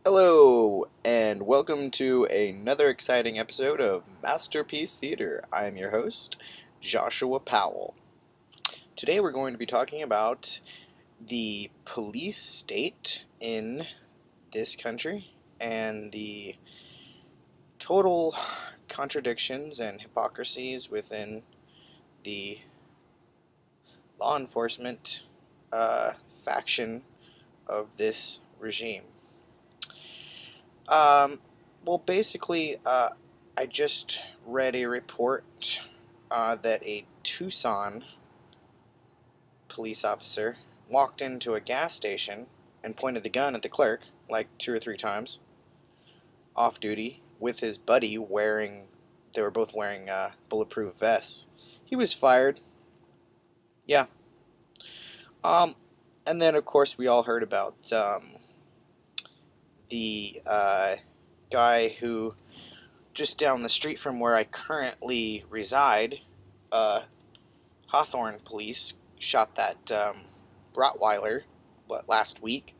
Hello, and welcome to another exciting episode of Masterpiece Theater. I am your host, Joshua Powell. Today we're going to be talking about the police state in this country and the total contradictions and hypocrisies within the law enforcement faction of this regime. Um, basically, I just read a report that a Tucson police officer walked into a gas station and pointed the gun at the clerk like 2 or 3 times off duty with his buddy they were both wearing bulletproof vests. He was fired. Yeah. Um, and then, of course, we all heard about the guy who just down the street from where I currently reside, Hawthorne police shot that Rottweiler last week.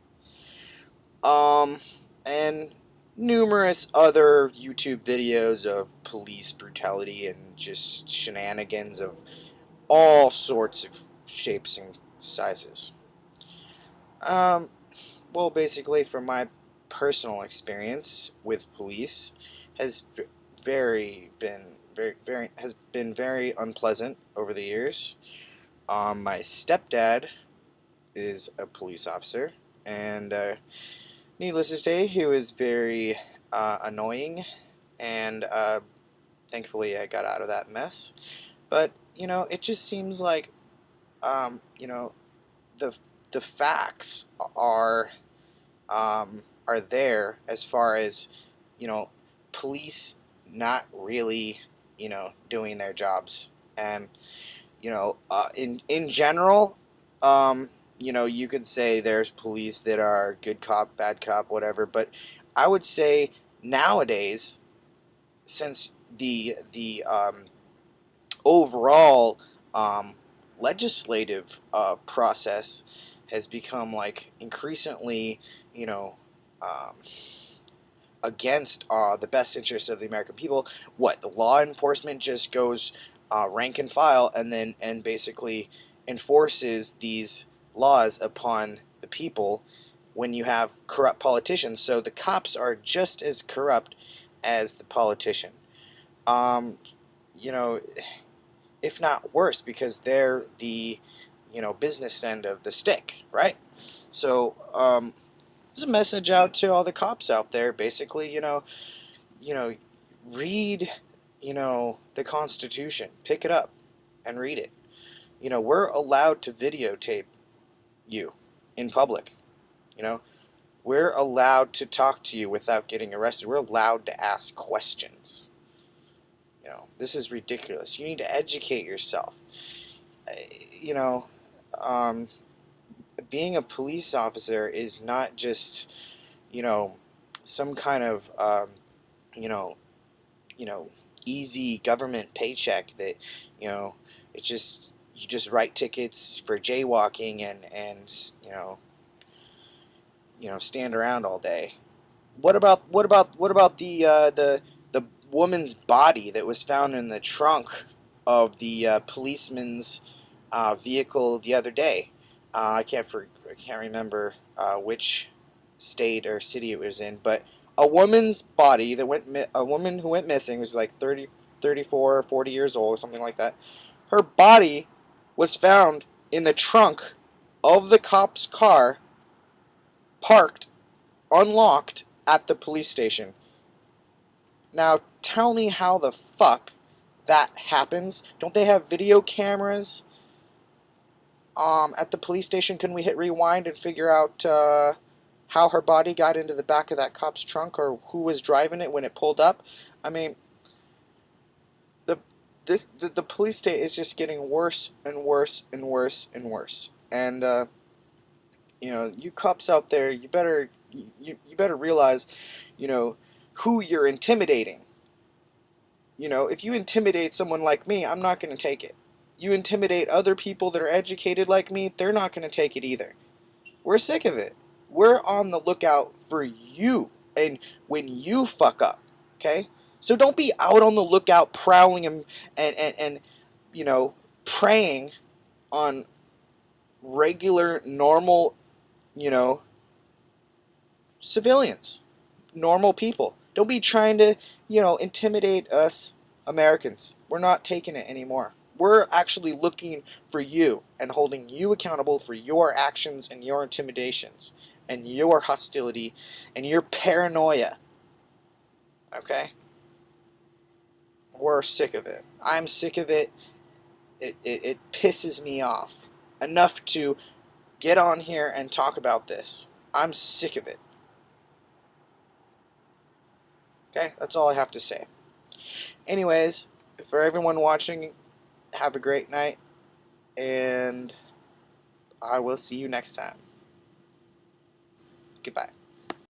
And numerous other YouTube videos of police brutality and just shenanigans of all sorts of shapes and sizes. Um, basically, from my personal experience with police, has been very unpleasant over the years. My stepdad is a police officer, and needless to say, he was very annoying, and thankfully I got out of that mess. But it just seems like um, you know, the the facts are there as far as police not really doing their jobs, and in general, you could say there's police that are good cop, bad cop, whatever. But I would say nowadays, since the overall legislative process has become like increasingly, you know, um, against the best interests of the American people. What the law enforcement just goes rank and file, and basically enforces these laws upon the people when you have corrupt politicians. So the cops are just as corrupt as the politician. Um, you know, if not worse, because they're the business end of the stick, right? So there's a message out to all the cops out there. Basically, you know, read, the Constitution. Pick it up and read it. We're allowed to videotape you in public. You know, we're allowed to talk to you without getting arrested. We're allowed to ask questions. This is ridiculous. You need to educate yourself. You know, um, being a police officer is not just, you know, some kind of, you know, you know, easy government paycheck that, it's just you just write tickets for jaywalking and stand around all day. What about the woman's body that was found in the trunk of the policeman's vehicle the other day? I can't remember which state or city it was in, but a woman's body a woman who went missing, was like 30, 34, or 40 years old or something like that. Her body was found in the trunk of the cop's car, parked unlocked at the police station. Now, tell me how the fuck that happens. Don't they have video cameras at the police station? Can we hit rewind and figure out how her body got into the back of that cop's trunk, or who was driving it when it pulled up? I mean, the police state is just getting worse and worse and worse and worse. And you cops out there, you better realize, who you're intimidating. If you intimidate someone like me, I'm not going to take it. You intimidate other people that are educated like me, they're not going to take it either. We're sick of it. We're on the lookout for you and when you fuck up, okay? So don't be out on the lookout prowling and you know, preying on regular, normal, you know, civilians, normal people. Don't be trying to, you know, intimidate us Americans. We're not taking it anymore. We're actually looking for you and holding you accountable for your actions and your intimidations and your hostility and your paranoia. Okay? We're sick of it. I'm sick of it. It pisses me off enough to get on here and talk about this. I'm sick of it. Okay? That's all I have to say. Anyways, for everyone watching, have a great night, and I will see you next time. Goodbye.